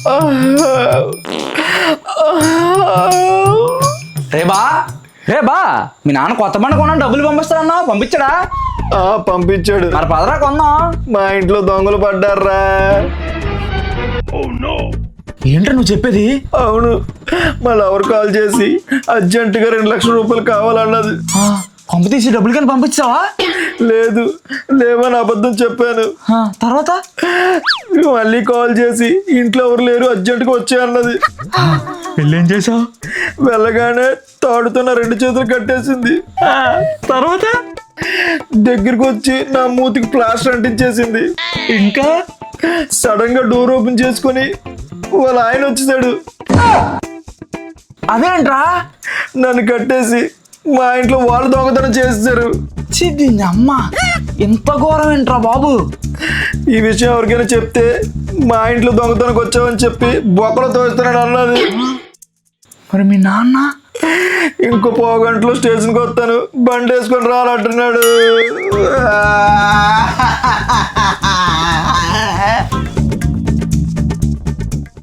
రే బా మీ నాన్న కొత్త బండి కొన్నా డబ్బులు పంపిస్తాడన్నా పంపించాడా? పంపించాడు. మరి పదరా కొందాం. మా ఇంట్లో దొంగలు పడ్డారా. ఏంట్రా నువ్వు చెప్పేది? అవును, మా లవర్ కాల్ చేసి అర్జెంటుగా 2 లక్షల రూపాయలు కావాలన్నది. పంప తీసి డబ్బులు కానీ పంపించావా? లేదు, లేవని అబద్ధం చెప్పాను. తర్వాత మళ్ళీ కాల్ చేసి ఇంట్లో ఎవరు లేరు అర్జెంటుగా వచ్చాయన్నది. పెళ్ళేం చేసావు? వెళ్ళగానే తాడుతున్న 2 చేతులు కట్టేసింది. తర్వాత దగ్గరికి వచ్చి నా మూతికి ప్లాస్టర్ అంటించేసింది. ఇంకా సడన్ గా డోర్ ఓపెన్ చేసుకుని వాళ్ళ ఆయన వచ్చేసాడు. అదేంట్రా? నన్ను కట్టేసి మా ఇంట్లో వాళ్ళు దొంగతనం చేసేసారు. అమ్మ, ఎంత ఘోరం ఏంట్రా బాబు? ఈ విషయం ఎవరికైనా చెప్తే మా ఇంట్లో దొంగతనకు వచ్చావని చెప్పి బొక్కలు తోస్తున్నాడు అన్నది. మరి మీ నాన్న? ఇంకో 1/2 గంటలో స్టేషన్కి వస్తాను, బండి వేసుకొని రాలంటున్నాడు.